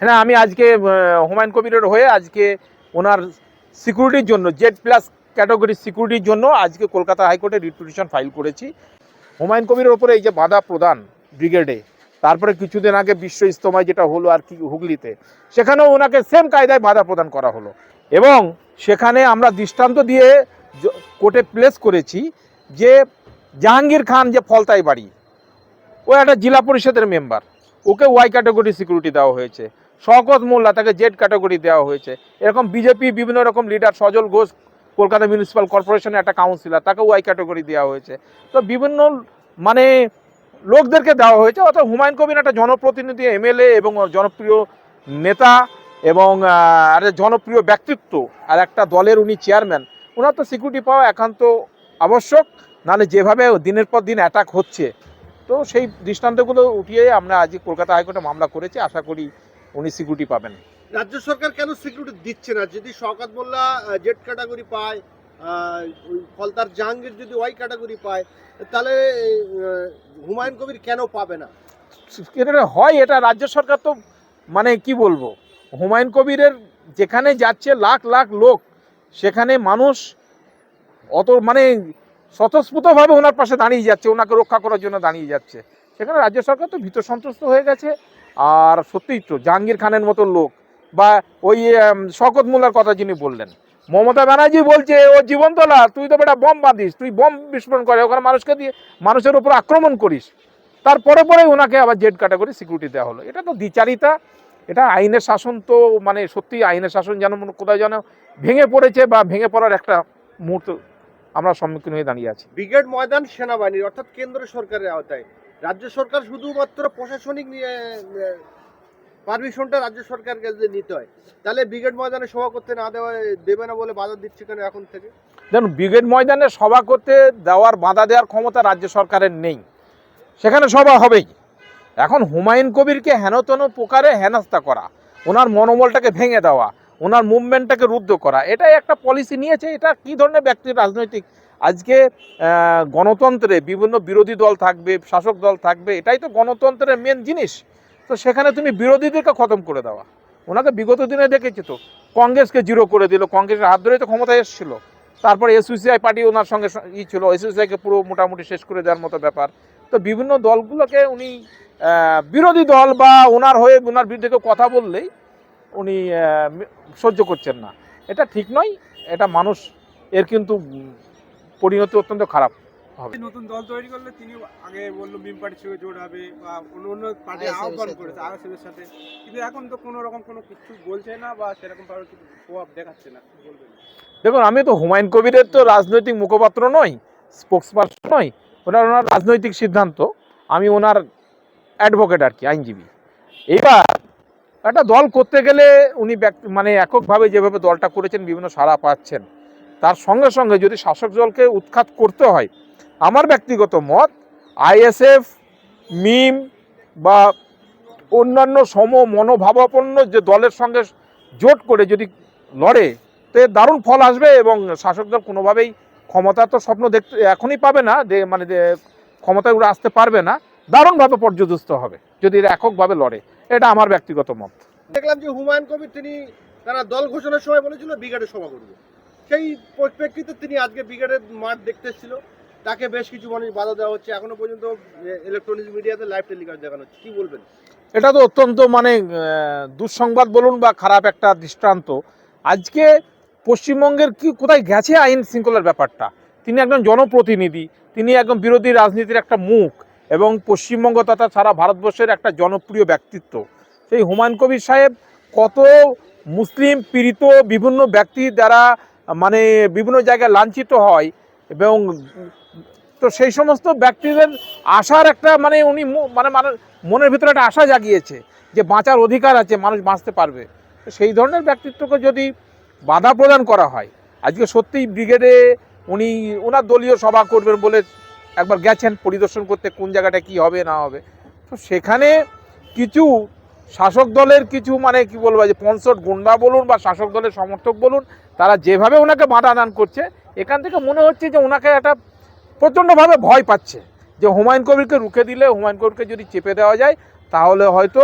হ্যাঁ, আমি আজকে হুমায়ুন কবিরের হয়ে আজকে ওনার সিকিউরিটির জন্য Z+ ক্যাটাগরির সিকিউরিটির জন্য আজকে কলকাতা হাইকোর্টে রিট পিটিশন ফাইল করেছি। হুমায়ুন কবিরের ওপরে এই যে বাধা প্রদান ব্রিগেডে, তারপরে কিছুদিন আগে বিশ্ব ইজতেমায় যেটা হলো আর কি হুগলিতে, সেখানেও ওনাকে সেম কায়দায় বাধা প্রদান করা হলো এবং সেখানে আমরা দৃষ্টান্ত দিয়ে কোর্টে প্লেস করেছি যে জাহাঙ্গীর খান যে ফলতাই বাড়ি, ও একটা জেলা পরিষদের মেম্বার, ওকে Y ক্যাটাগরি সিকিউরিটি দেওয়া হয়েছে। শওকত মোল্লা, তাকে Z ক্যাটাগরি দেওয়া হয়েছে। এরকম বিজেপি বিভিন্ন রকম লিডার, সজল ঘোষ কলকাতা মিউনিসিপ্যাল কর্পোরেশনের একটা কাউন্সিলর, তাকে Y ক্যাটাগরি দেওয়া হয়েছে। তো বিভিন্ন মানে লোকদেরকে দেওয়া হয়েছে। অর্থাৎ হুমায়ুন কবির একটা জনপ্রতিনিধি, MLA এবং জনপ্রিয় নেতা এবং জনপ্রিয় ব্যক্তিত্ব, আর একটা দলের উনি চেয়ারম্যান, ওনার তো সিকিউরিটি পাওয়া একান্ত আবশ্যক। নাহলে যেভাবে দিনের পর দিন অ্যাটাক হচ্ছে, তো সেই দৃষ্টান্তগুলো উঠিয়ে আমরা আজ কলকাতা হাইকোর্টে মামলা করেছি। আশা করি উনি সিকিউরিটি পাবেন। রাজ্য সরকার কেন সিকিউরিটি দিচ্ছে না? যদি শওকত মোল্লা Z ক্যাটাগরি পায়, ফলতার জাহাঙ্গীর যদি Y ক্যাটাগরি পায়, তাহলে হুমায়ুন কবির কেন পাবে না? এটা হয়, এটা রাজ্য সরকার তো মানে কি বলবো, হুমায়ুন কবিরের যেখানে যাচ্ছে লাখ লাখ লোক, সেখানে মানুষ অত মানে স্বতঃস্ফূর্তভাবে ওনার পাশে দাঁড়িয়ে যাচ্ছে, ওনাকে রক্ষা করার জন্য দাঁড়িয়ে যাচ্ছে। সেখানে রাজ্য সরকার তো ভীত সন্ত্রস্ত হয়ে গেছে। আর সত্যিই তো জাহাঙ্গীর খানের মতো লোক, বা ওই শওকত মোল্লার কথা যিনি বললেন, মমতা ব্যানার্জি বলছে ও জীবন তোলা, তুই তো বেটা বম বাঁধিস, তুই বম বিস্ফোরণ করে ওখানে মানুষকে দিয়ে মানুষের উপর আক্রমণ করিস। তারপরে ওনাকে আবার Z ক্যাটাগরি সিকিউরিটি দেওয়া হলো। এটা তো দ্বিচারিতা। এটা আইনের শাসন তো মানে সত্যি আইনের শাসন যেন কোথায় যেন ভেঙে পড়েছে, বা ভেঙে পড়ার একটা মুহূর্ত আমরা সম্মুখীন হয়ে দাঁড়িয়ে আছি। ব্রিগেড ময়দান সেনাবাহিনীর, অর্থাৎ কেন্দ্র সরকারের আওতায়। রাজ্য সরকার শুধুমাত্র প্রশাসনিক নিয়ে পারমিশনটা রাজ্য সরকারকে যদি নিতে হয়, তাহলে ব্রিগেড ময়দানে সভা করতে না দেবে না বলে বাধা দিচ্ছে কেন এখন থেকে? দেখুন, ব্রিগেড ময়দানে সভা করতে দেওয়ার, বাধা দেওয়ার ক্ষমতা রাজ্য সরকারের নেই। সেখানে সভা হবেই। এখন হুমায়ুন কবিরকে হেনতেন প্রকারে হেনস্থা করা, ওনার মনোবলটাকে ভেঙে দেওয়া, ওনার মুভমেন্টটাকে রুদ্ধ করা, এটাই একটা পলিসি নিয়েছে। এটা কী ধরনের ব্যক্তি রাজনৈতিক? আজকে গণতন্ত্রে বিভিন্ন বিরোধী দল থাকবে, শাসক দল থাকবে, এটাই তো গণতন্ত্রের মেন জিনিস। তো সেখানে তুমি বিরোধীদেরকে খতম করে দেওয়া, ওনাকে বিগত দিনে দেখেছি তো, কংগ্রেসকে জিরো করে দিল, কংগ্রেসের হাত ধরেই তো ক্ষমতায় এসেছিল। তারপরে SUCI পার্টি ওনার সঙ্গে ছিল, SUCIকে পুরো মোটামুটি শেষ করে দেওয়ার মতো ব্যাপার। তো বিভিন্ন দলগুলোকে উনি বিরোধী দল বা ওনার হয়ে ওনার বিরুদ্ধে কেউ কথা বললেই উনি সহ্য করছেন না। এটা ঠিক নয়। এটা মানুষ এর কিন্তু পরিণতি অত্যন্ত খারাপ হবে। নতুন দল তৈরি করলে তিনি আগে বললো বিম পার্টির সঙ্গে জোট হবে বা অন্য পার্টি আহ্বান করেছে আরএসএসের সাথে, কিন্তু এখন তো কোনো রকম কোনো কিছু বলছে না বা সেরকম ভাবে কিছু প্রভাব দেখাচ্ছে না। বলবেন? দেখুন, আমি তো হুমায়ুন কবিরের তো রাজনৈতিক মুখপাত্র নই, স্পোক্সপারসন নই। ওনার রাজনৈতিক সিদ্ধান্ত, আমি ওনার অ্যাডভোকেট আর কি, আইনজীবী। এইবার একটা দল করতে গেলে উনি মানে এককভাবে যেভাবে দলটা করেছেন, বিভিন্ন সাড়া পাচ্ছেন, তার সঙ্গে সঙ্গে যদি শাসক দলকে উৎখাত করতে হয়, আমার ব্যক্তিগত মত ISF, মিম বা অন্যান্য মনোভাবাপন্ন যে দলের সঙ্গে জোট করে যদি লড়ে, তো এর দারুণ ফল আসবে এবং শাসক দল কোনোভাবেই ক্ষমতা তো স্বপ্ন দেখতে এখনই পাবে না, মানে ক্ষমতায় উড়ে আসতে পারবে না, দারুণভাবে পর্যদস্ত হবে যদি এরা এককভাবে লড়ে। এটা আমার ব্যক্তিগত মত। দেখলাম যে হুমায়ুন কবির তারা দল ঘোষণার সময় বলেছিল ব্রিগেডের সভা করবে। সেই পরিপ্রেক্ষিতে তিনি আজকে ব্রিগেডের মাঠ দেখতে এসেছিল, তাকে বেশ কিছু মানুষ বাধা দেওয়া হচ্ছে। এখনো পর্যন্ত ইলেকট্রনিক মিডিয়াতে লাইভ টেলিকাস্ট দেখানো হচ্ছে। কি বলবেন? এটা তো অত্যন্ত মানে দুঃসংবাদ বলুন বা খারাপ একটা দৃষ্টান্ত। আজকে পশ্চিমবঙ্গের কি কোথায় গেছে আইন শৃঙ্খলার ব্যাপারটা? তিনি একজন জনপ্রতিনিধি, তিনি একজন বিরোধী রাজনীতির একটা মুখ এবং পশ্চিমবঙ্গ তথা সারা ভারতবর্ষের একটা জনপ্রিয় ব্যক্তিত্ব। সেই হুমায়ুন কবির সাহেব কত মুসলিম পীড়িত বিভিন্ন ব্যক্তি দ্বারা মানে বিভিন্ন জায়গায় লাঞ্ছিত হয়, এবং তো সেই সমস্ত ব্যক্তিদের আশার একটা মানে উনি মানে মনের ভিতরে একটা আশা জাগিয়েছে যে বাঁচার অধিকার আছে, মানুষ বাঁচতে পারবে। সেই ধরনের ব্যক্তিত্বকে যদি বাধা প্রদান করা হয়, আজকে সত্যিই ব্রিগেডে উনি ওনার দলীয় সভা করবেন বলে একবার গেছেন পরিদর্শন করতে, কোন জায়গাটা কি হবে না হবে। তো সেখানে কিছু শাসক দলের কিছু মানে কি বলবো, যে পঞ্চট গুন্ডা বলুন বা শাসক দলের সমর্থক বলুন, তারা যেভাবে ওনাকে বাধা দান করছে, এখান থেকে মনে হচ্ছে যে ওনাকে একটা প্রচণ্ডভাবে ভয় পাচ্ছে যে হুমায়ুন কবিরকে রুখে দিলে, হুমায়ুন কবিরকে যদি চেপে দেওয়া যায়, তাহলে হয়তো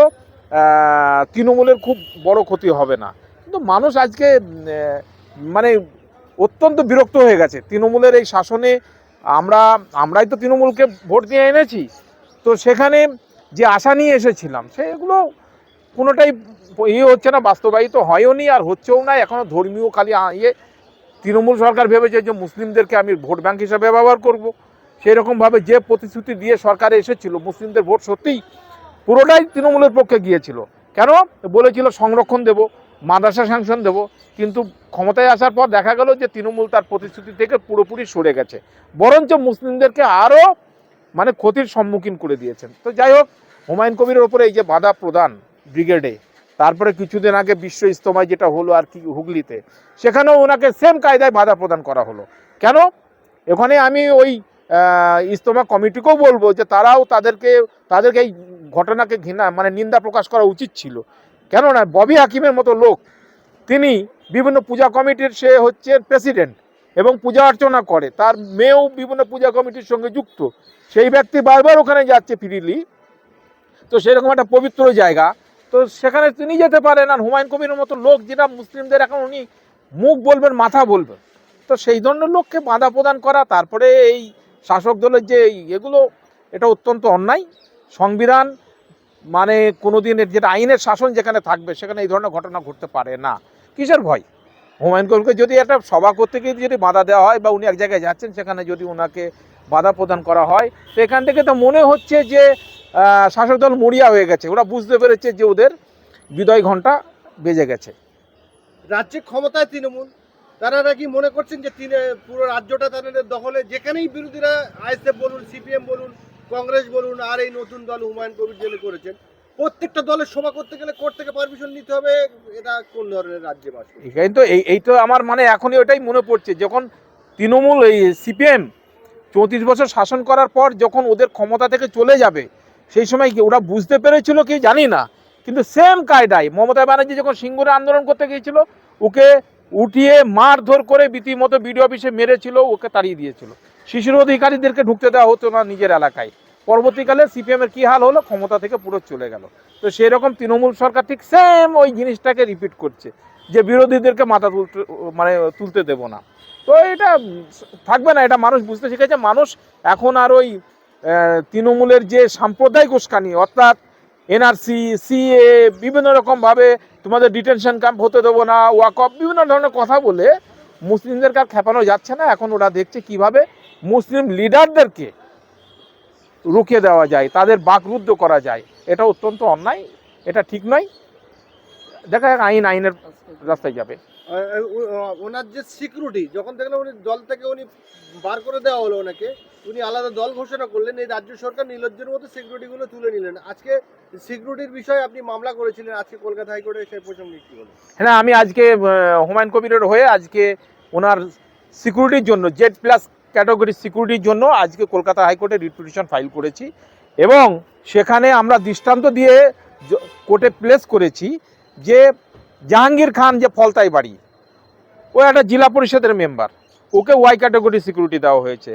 তৃণমূলের খুব বড় ক্ষতি হবে না। কিন্তু মানুষ আজকে মানে অত্যন্ত বিরক্ত হয়ে গেছে তৃণমূলের এই শাসনে। আমরাই তো তৃণমূলকে ভোট দিয়ে এনেছি, তো সেখানে যে আশা নিয়ে এসেছিলাম সেগুলো কোনোটাই হচ্ছে না, বাস্তবায়িত হয়ও নি আর হচ্ছেও না। এখনও ধর্মীয় খালি তৃণমূল সরকার ভেবেছে যে মুসলিমদেরকে আমি ভোট ব্যাংক হিসাবে ব্যবহার করব। সেই রকমভাবে যে প্রতিশ্রুতি দিয়ে সরকারে এসেছিল মুসলিমদের ভোট সত্যিই পুরোটাই তৃণমূলের পক্ষে গিয়েছিল। কেন বলেছিল সংরক্ষণ দেব, মাদ্রাসা স্যাংশন দেব, কিন্তু ক্ষমতায় আসার পর দেখা গেল যে তৃণমূল তার প্রতিশ্রুতি থেকে পুরোপুরি সরে গেছে, বরঞ্চ মুসলিমদেরকে আরও মানে ক্ষতির সম্মুখীন করে দিয়েছেন। তো যাই হোক, হুমায়ুন কবিরের ওপরে এই যে বাধা প্রদান ব্রিগেডে, তারপরে কিছুদিন আগে বিশ্ব ইজতেমায় যেটা হলো আর কি হুগলিতে, সেখানেও ওনাকে সেম কায়দায় বাধা প্রদান করা হলো। কেন? এখানে আমি ওই ইজতেমা কমিটিকেও বলবো যে তারাও তাদেরকে এই ঘটনাকে ঘৃণা মানে নিন্দা প্রকাশ করা উচিত ছিল। কেননা ববি হাকিমের মতো লোক, তিনি বিভিন্ন পূজা কমিটির, সে হচ্ছে প্রেসিডেন্ট এবং পূজা অর্চনা করে, তার মেয়েও বিভিন্ন পূজা কমিটির সঙ্গে যুক্ত, সেই ব্যক্তি বারবার ওখানে যাচ্ছে ফ্রিলি, তো সেরকম একটা পবিত্র জায়গা, তো সেখানে তিনি যেতে পারেন। আর হুমায়ুন কবিরের মতো লোক, যেটা মুসলিমদের এখন উনি মুখ বলবেন মাথা বলবেন, তো সেই ধরনের লোককে বাধা প্রদান করা, তারপরে এই শাসক দলের যে এগুলো, এটা অত্যন্ত অন্যায়। সংবিধান মানে কোনোদিন যেটা আইনের শাসন যেখানে থাকবে সেখানে এই ধরনের ঘটনা ঘটতে পারে না। কিসের ভয়? হুমায়ুন কবিরকে যদি একটা সভা করতে গিয়ে যদি বাধা দেওয়া হয়, বা উনি এক জায়গায় যাচ্ছেন সেখানে যদি ওনাকে বাধা প্রদান করা হয়, তো এখান থেকে তো মনে হচ্ছে যে শাসক দল মরিয়া হয়ে গেছে, ওরা বুঝতে পেরেছে যে ওদের বিদায় ঘণ্টা বেজে গেছে। রাজ্যে ক্ষমতায় তৃণমূল, তারা নাকি মনে করছেন যে পুরো রাজ্যটা তাদের দখলে, যেখানেই বিরোধীরা আইএসএফ বলুন, সিপিএম বলুন, কংগ্রেস বলুন, আর এই নতুন দল হুমায়ুন কবির জেলে করেছেন, প্রত্যেকটা দলের সভা করতে গেলে কোর্ট থেকে পারমিশন নিতে হবে। এটা কোন ধরনের রাজ্যে বাস করে? এখানে তো এই তো আমার মানে এখনই ওটাই মনে পড়ছে, যখন তৃণমূল এই সিপিএম 34 বছর শাসন করার পর যখন ওদের ক্ষমতা থেকে চলে যাবে, সেই সময় কি ওরা বুঝতে পেরেছিল কি জানি না, কিন্তু সেম কায়দায় মমতা ব্যানার্জি যখন সিঙ্গুরে আন্দোলন করতে গিয়েছিল, ওকে উঠিয়ে মারধর করে রীতিমতো বিডিও অফিসে মেরেছিল, ওকে তাড়িয়ে দিয়েছিল। শিশুর অধিকারীদেরকে ঢুকতে দেওয়া হতো না নিজের এলাকায়। পরবর্তীকালে সিপিএমের কী হাল হলো, ক্ষমতা থেকে পুরো চলে গেল। তো সেই রকম তৃণমূল সরকার ঠিক সেম ওই জিনিসটাকে রিপিট করছে, যে বিরোধীদেরকে মাথা তুলতে দেব না। তো এটা থাকবে না, এটা মানুষ বুঝতে শিখেছে। মানুষ এখন আর ওই তৃণমূলের যে সাম্প্রদায়িক উস্কানি, অর্থাৎ এনআরসি, সিএ, বিভিন্ন রকমভাবে তোমাদের ডিটেনশন ক্যাম্প হতে দেবো না, ওয়াকফ, বিভিন্ন ধরনের কথা বলে মুসলিমদেরকে আর খেপানো যাচ্ছে না। এখন ওরা দেখছে কিভাবে মুসলিম লিডারদেরকে রুখে দেওয়া যায়, তাদের বাকরুদ্ধ করা যায়। এটা অত্যন্ত অন্যায়, এটা ঠিক নয়। দেখা যাক, আইনের রাস্তায় যাবে। ওনার যে সিকিউরিটি, যখন দেখলাম উনি দল থেকে উনি বার করে দেওয়া হলো, ওনাকে উনি আলাদা দল ঘোষণা করলেন, এই রাজ্য সরকার নির্লজ্জের মতো সিকিউরিটিগুলো তুলে নিলেন। আজকে সিকিউরিটির বিষয়ে আপনি মামলা করেছিলেন, আজকে কলকাতা হাইকোর্টে সেই প্রসঙ্গে কি বলেন? হ্যাঁ, আমি আজকে হুমায়ুন কবিরের হয়ে আজকে ওনার সিকিউরিটির জন্য, Z+ ক্যাটাগরির সিকিউরিটির জন্য আজকে কলকাতা হাইকোর্টে রিট পিটিশন ফাইল করেছি, এবং সেখানে আমরা দৃষ্টান্ত দিয়ে কোর্টে প্লেস করেছি যে জাহাঙ্গীর খান যে ফলতাই বাড়ি, ও একটা জেলা পরিষদের মেম্বার, ওকে Y ক্যাটাগরি সিকিউরিটি দেওয়া হয়েছে।